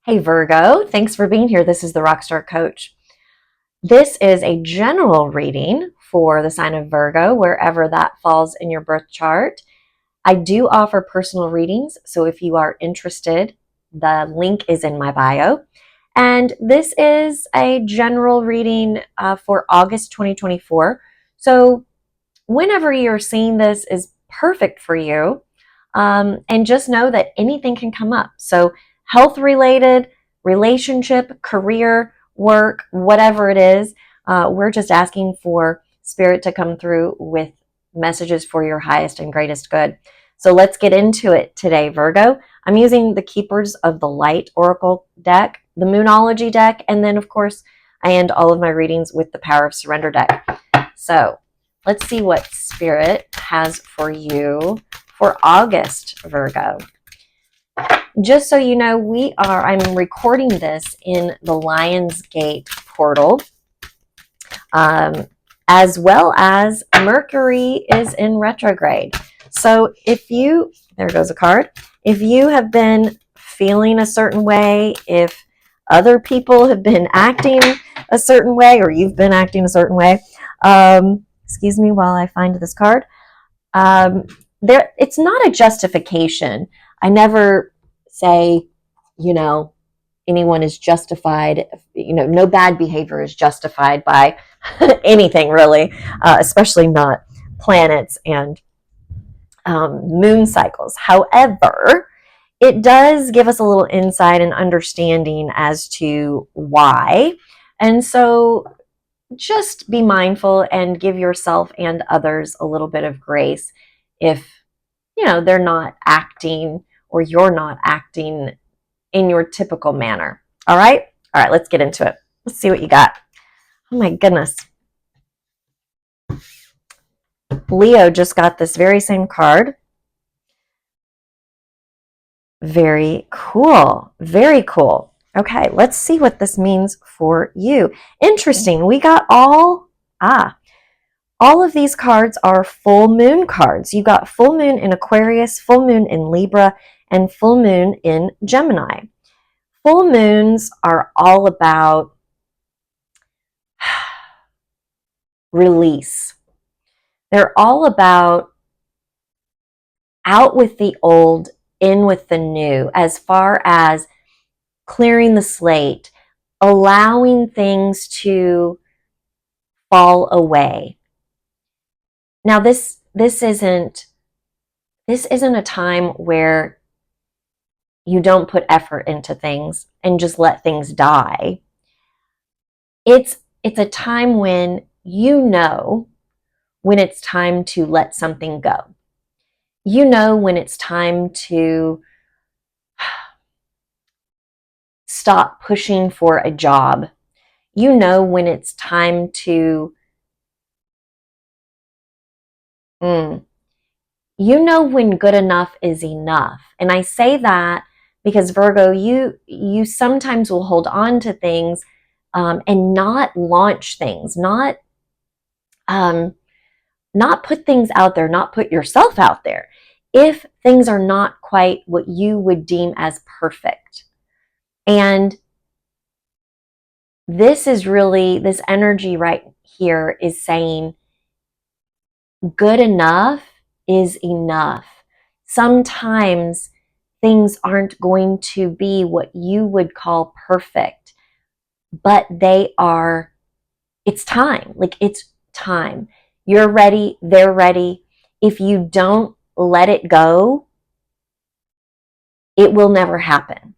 Hey Virgo, thanks for being here. This is the Rockstar Coach. This is a general reading for the sign of Virgo, wherever that falls in your birth chart. I do offer personal readings, so if you are interested, the link is in my bio. And this is a general reading for August 2024. So whenever you're seeing this is perfect for you. And just know that anything can come up. So health related, relationship, career, work, whatever it is, we're just asking for spirit to come through with messages for your highest and greatest good. So let's get into it today, Virgo. I'm using the Keepers of the Light Oracle deck, the Moonology deck, and then, of course, I end all of my readings with the Power of Surrender deck. So let's see what Spirit has for you for August, Virgo. Just so you know, I'm recording this in the Lionsgate portal, as well as Mercury is in retrograde. So there goes a card. If you have been feeling a certain way, if other people have been acting a certain way, or you've been acting a certain way, excuse me while I find this card. It's not a justification. I never say, anyone is justified. No bad behavior is justified by anything really, especially not planets and moon cycles. However, it does give us a little insight and understanding as to why. And so just be mindful and give yourself and others a little bit of grace if, they're not acting or you're not acting in your typical manner. All right? All right, let's get into it. Let's see what you got. Oh my goodness. Leo just got this very same card. Very cool. Very cool. Okay, let's see what this means for you. Interesting. We got all of these cards are full moon cards. You got full moon in Aquarius, full moon in Libra, and full moon in Gemini. Full moons are all about release. They're all about out with the old, in with the new, as far as clearing the slate, allowing things to fall away. Now, this isn't a time where you don't put effort into things and just let things die. It's a time when when it's time to let something go. When it's time to stop pushing for a job. When it's time to when good enough is enough. And I say that because Virgo, you sometimes will hold on to things and not launch things, not put things out there, not put yourself out there, if things are not quite what you would deem as perfect. And this energy right here is saying good enough is enough. Sometimes things aren't going to be what you would call perfect, but it's time. It's time. You're ready. They're ready. If you don't let it go, it will never happen.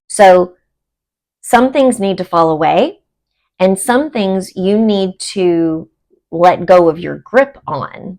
So some things need to fall away, and some things you need to let go of your grip on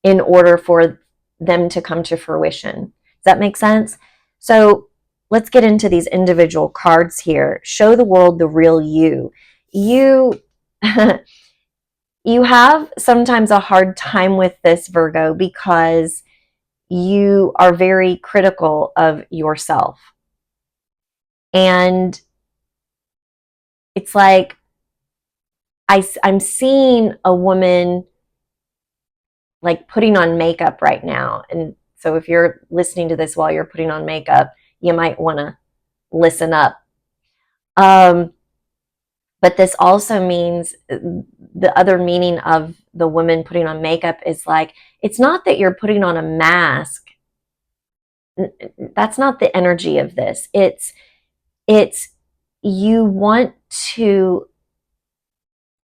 in order for them to come to fruition. Does that make sense? So let's get into these individual cards here. Show the world the real you. You have sometimes a hard time with this, Virgo, because you are very critical of yourself. And it's like I'm seeing a woman like putting on makeup right now. And so if you're listening to this while you're putting on makeup, you might want to listen up. Um, but this also means the other meaning of the woman putting on makeup is like, it's not that you're putting on a mask. That's not the energy of this. It's you want to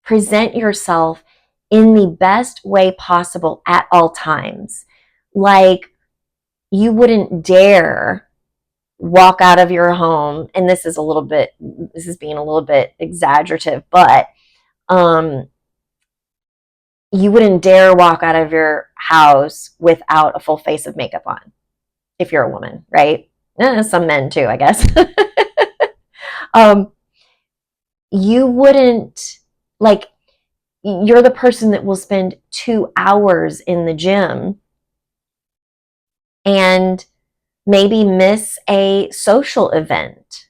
present yourself in the best way possible at all times. Like, you wouldn't dare walk out of your home, and this is being a little bit exaggerative, but you wouldn't dare walk out of your house without a full face of makeup on if you're a woman, right? Some men too, I guess. um, you wouldn't, like, you're the person that will spend 2 hours in the gym and maybe miss a social event.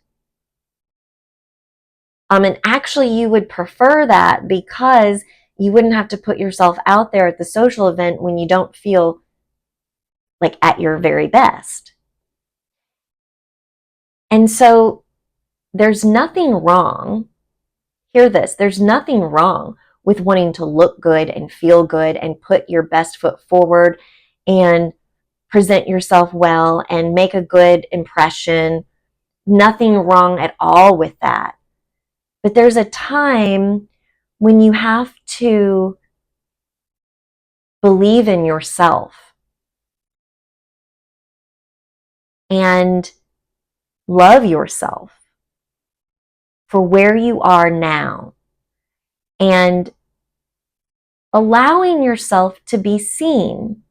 And actually, you would prefer that because you wouldn't have to put yourself out there at the social event when you don't feel like at your very best. And so there's nothing wrong. Hear this. There's nothing wrong with wanting to look good and feel good and put your best foot forward and present yourself well and make a good impression. Nothing wrong at all with that. But there's a time when you have to believe in yourself and love yourself for where you are now and allowing yourself to be seen.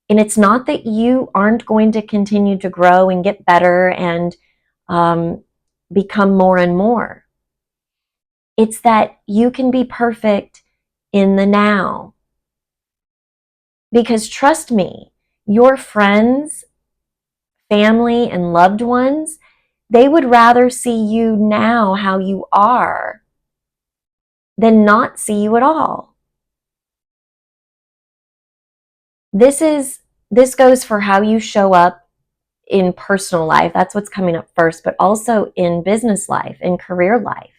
And it's not that you aren't going to continue to grow and get better and become more and more. It's that you can be perfect in the now. Because trust me, your friends, family, and loved ones, they would rather see you now how you are than not see you at all. This goes for how you show up in personal life. That's what's coming up first, but also in business life, in career life.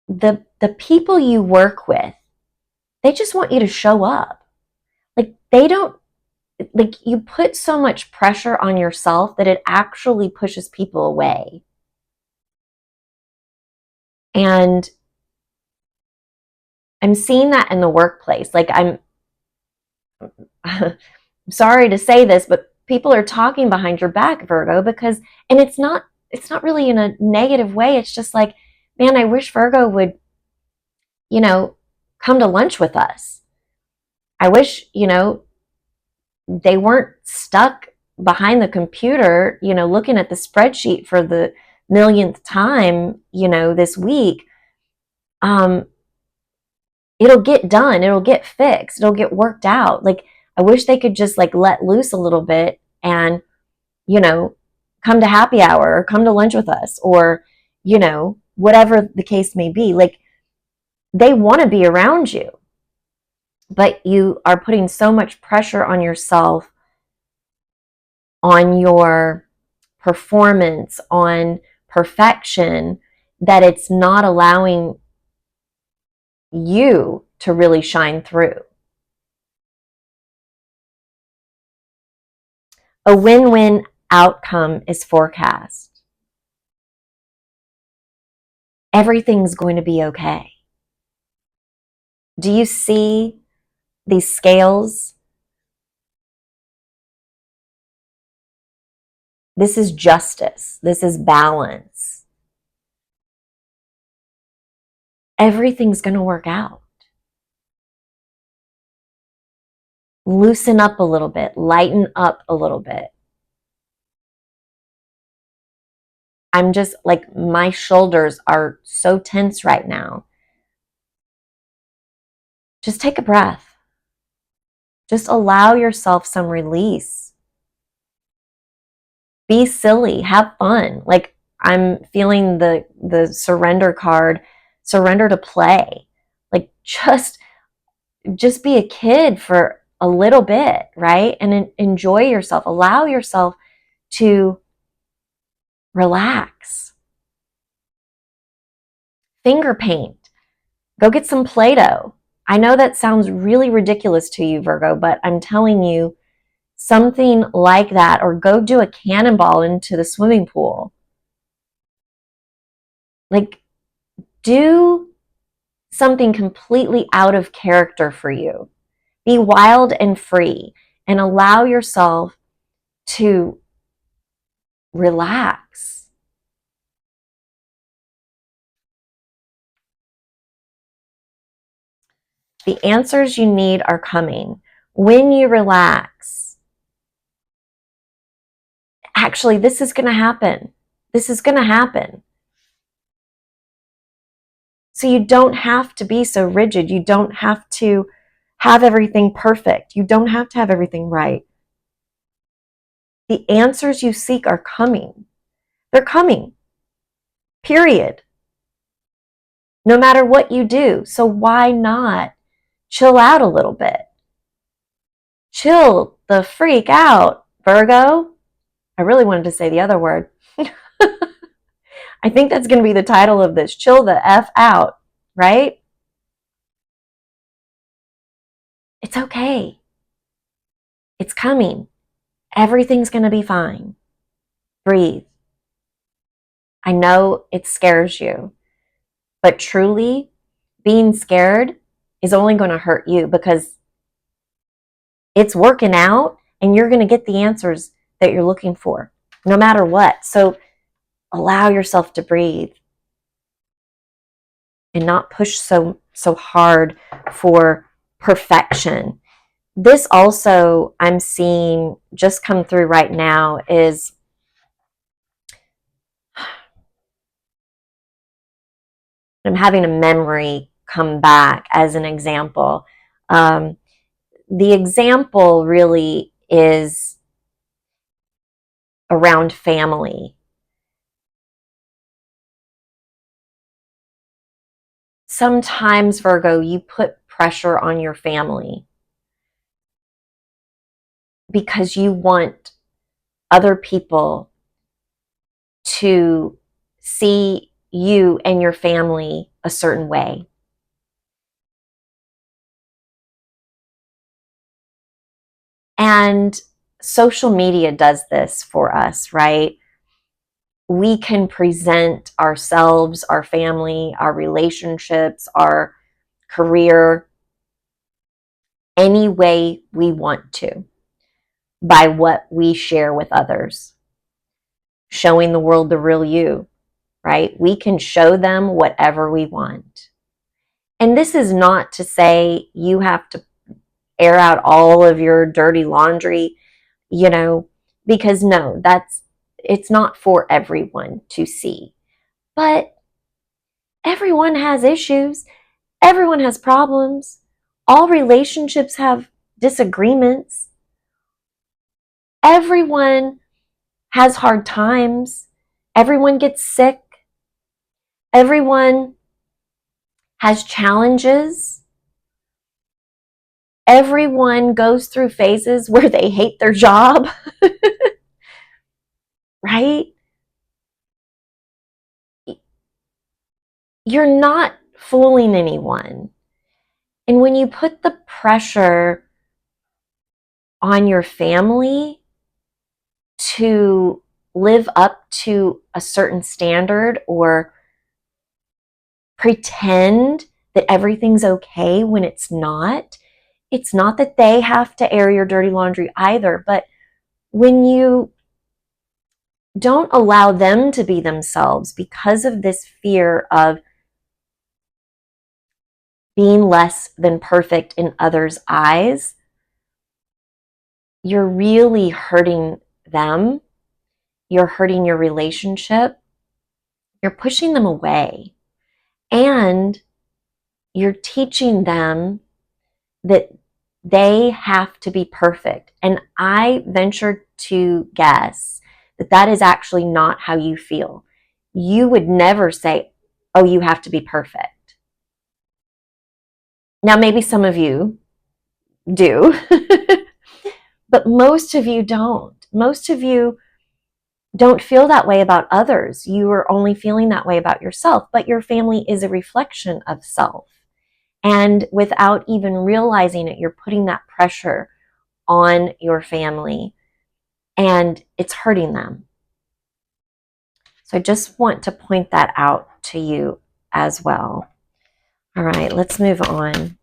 The people you work with, they just want you to show up. Like, they don't, like, you put so much pressure on yourself that it actually pushes people away. And I'm seeing that in the workplace. Like, I'm sorry to say this, but people are talking behind your back, Virgo, because, and it's not really in a negative way. It's just like, man, I wish Virgo would, come to lunch with us. I wish, they weren't stuck behind the computer, looking at the spreadsheet for the millionth time, this week. It'll get done. It'll get fixed. It'll get worked out. Like, I wish they could just like let loose a little bit and, come to happy hour or come to lunch with us or, whatever the case may be. Like, they want to be around you, but you are putting so much pressure on yourself, on your performance, on perfection, that it's not allowing you to really shine through. A win-win outcome is forecast. Everything's going to be okay. Do you see these scales? This is justice. This is balance. Everything's going to work out. Loosen up a little bit. Lighten up a little bit. I'm just like, my shoulders are so tense right now. Just take a breath. Just allow yourself some release. Be silly. Have fun. Like, I'm feeling the surrender card. Surrender to play. Like, just be a kid for a little bit, right? And enjoy yourself. Allow yourself to relax. Finger paint. Go get some Play-Doh. I know that sounds really ridiculous to you, Virgo, but I'm telling you, something like that, or go do a cannonball into the swimming pool. Like, do something completely out of character for you. Be wild and free and allow yourself to relax. The answers you need are coming when you relax. Actually, this is going to happen. This is going to happen. So you don't have to be so rigid. You don't have to have everything perfect. You don't have to have everything right. The answers you seek are coming. They're coming. Period. No matter what you do. So why not chill out a little bit? Chill the freak out, Virgo. I really wanted to say the other word. I think that's going to be the title of this. Chill the F out, right? It's okay. It's coming. Everything's going to be fine. Breathe. I know it scares you, but truly, being scared is only going to hurt you because it's working out and you're going to get the answers that you're looking for, no matter what. So allow yourself to breathe and not push so hard for perfection. This also, I'm seeing just come through right now, is I'm having a memory come back as an example. The example really is around family. Sometimes, Virgo, you put pressure on your family because you want other people to see you and your family a certain way. And social media does this for us, right? We can present ourselves, our family, our relationships, our career any way we want to by what we share with others, showing the world the real you, right? We can show them whatever we want. And this is not to say you have to air out all of your dirty laundry, because no, it's not for everyone to see. But everyone has issues. Everyone has problems. All relationships have disagreements. Everyone has hard times. Everyone gets sick. Everyone has challenges. Everyone goes through phases where they hate their job, right? You're not fooling anyone. And when you put the pressure on your family to live up to a certain standard or pretend that everything's okay when it's not that they have to air your dirty laundry either, but when you don't allow them to be themselves because of this fear of being less than perfect in others' eyes, you're really hurting them. You're hurting your relationship. You're pushing them away. And you're teaching them that they have to be perfect. And I venture to guess that that is actually not how you feel. You would never say, oh, you have to be perfect. Now, maybe some of you do. But most of you don't. Most of you don't feel that way about others. You are only feeling that way about yourself, but your family is a reflection of self. And without even realizing it, you're putting that pressure on your family and it's hurting them. So I just want to point that out to you as well. All right, let's move on.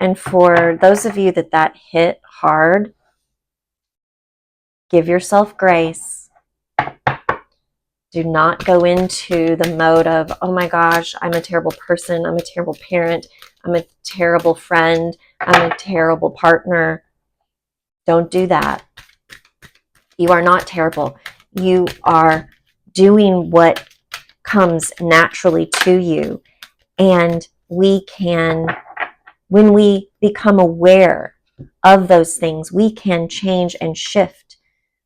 And for those of you that hit hard, give yourself grace. Do not go into the mode of, oh my gosh, I'm a terrible person. I'm a terrible parent. I'm a terrible friend. I'm a terrible partner. Don't do that. You are not terrible. You are doing what comes naturally to you. And we can, when we become aware of those things, we can change and shift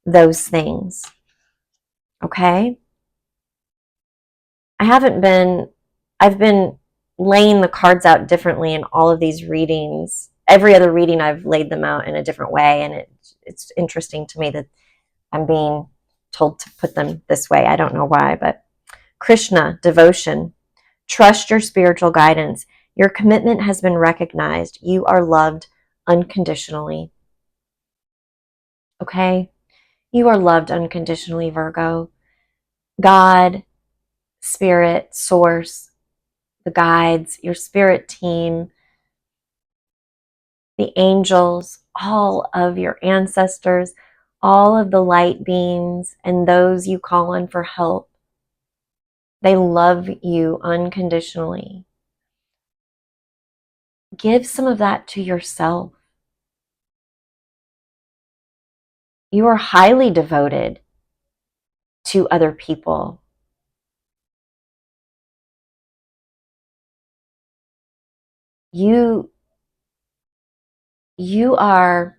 those things. Okay? I've been laying the cards out differently in all of these readings. Every other reading, I've laid them out in a different way, and it's interesting to me that I'm being told to put them this way. I don't know why, but Krishna, devotion. Trust your spiritual guidance. Your commitment has been recognized. You are loved unconditionally. Okay? You are loved unconditionally, Virgo. God, Spirit, Source, the guides, your spirit team, the angels, all of your ancestors, all of the light beings, and those you call on for help. They love you unconditionally. Give some of that to yourself. You are highly devoted to other people. You are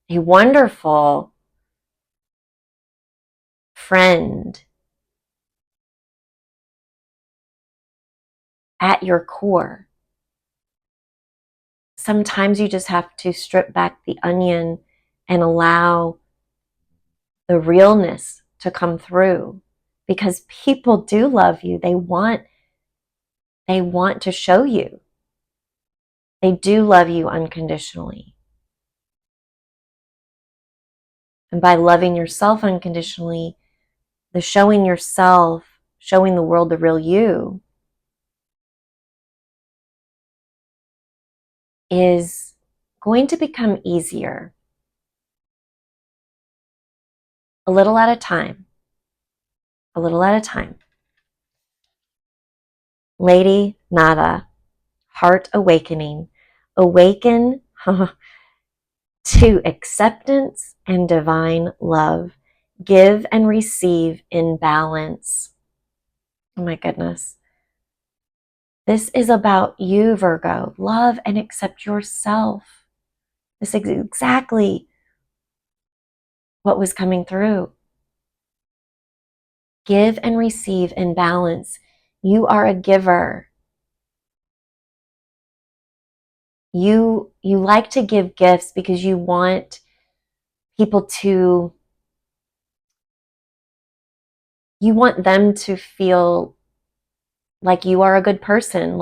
a wonderful friend at your core. Sometimes you just have to strip back the onion and allow the realness to come through, because people do love you. They want to show you. They do love you unconditionally. And by loving yourself unconditionally, the showing yourself, showing the world the real you, is going to become easier. A little at a time. A little at a time. Lady Nada, heart awakening. Awaken to acceptance and divine love. Give and receive in balance. Oh my goodness. This is about you, Virgo. Love and accept yourself. This is exactly what was coming through. Give and receive in balance. You are a giver. You like to give gifts because you want people to, you want them to feel like you are a good person,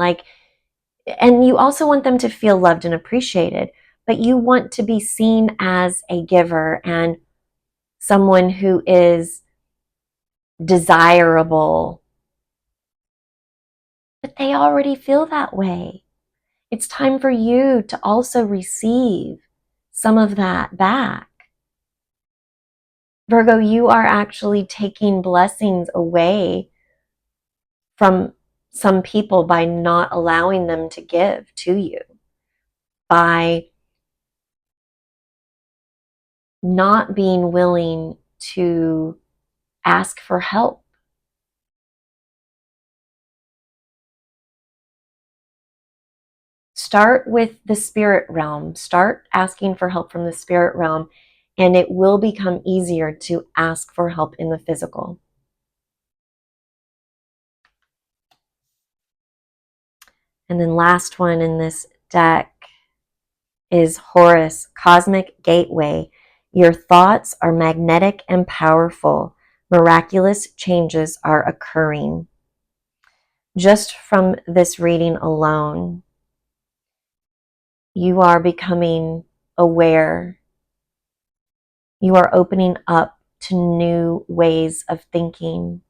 and you also want them to feel loved and appreciated, but you want to be seen as a giver and someone who is desirable. But they already feel that way. It's time for you to also receive some of that back. Virgo, you are actually taking blessings away from some people by not allowing them to give to you, by not being willing to ask for help. start with the spirit realm. Start asking for help from the spirit realm, and it will become easier to ask for help in the physical. And then last one in this deck is Horus, Cosmic Gateway. Your thoughts are magnetic and powerful. Miraculous changes are occurring. Just from this reading alone, you are becoming aware. You are opening up to new ways of thinking.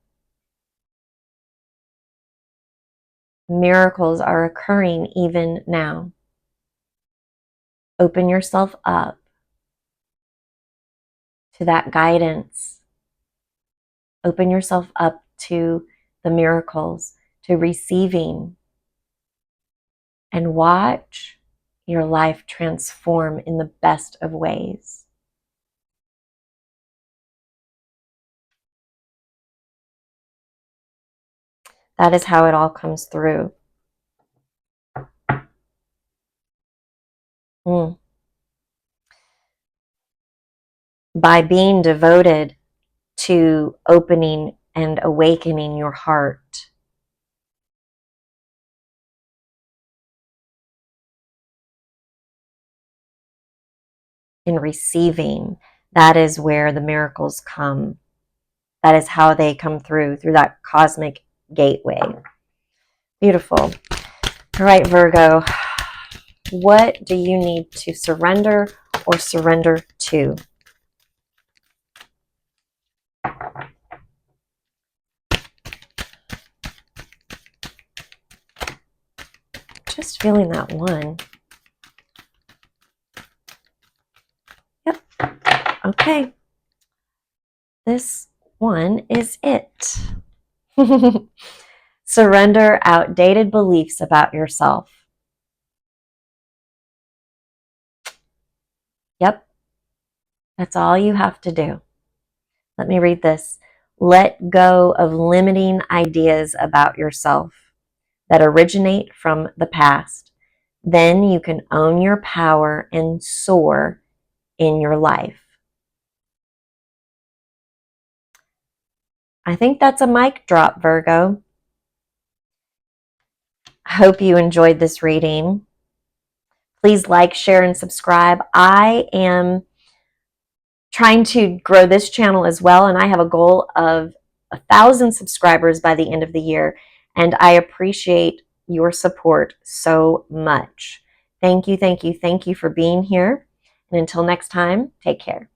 Miracles are occurring even now. Open yourself up to that guidance. Open yourself up to the miracles, to receiving, and watch your life transform in the best of ways. That is how it all comes through. By being devoted to opening and awakening your heart. In receiving, that is where the miracles come. That is how they come through that cosmic gateway. Beautiful. All right, Virgo, what do you need to surrender or surrender to? Just feeling that one. Yep. Okay. This one is it. Surrender outdated beliefs about yourself. Yep. That's all you have to do. Let me read this. Let go of limiting ideas about yourself that originate from the past. Then you can own your power and soar in your life. I think that's a mic drop, Virgo. I hope you enjoyed this reading. Please like, share, and subscribe. I am trying to grow this channel as well, and I have a goal of 1,000 subscribers by the end of the year, and I appreciate your support so much. Thank you, thank you, thank you for being here, and until next time, take care.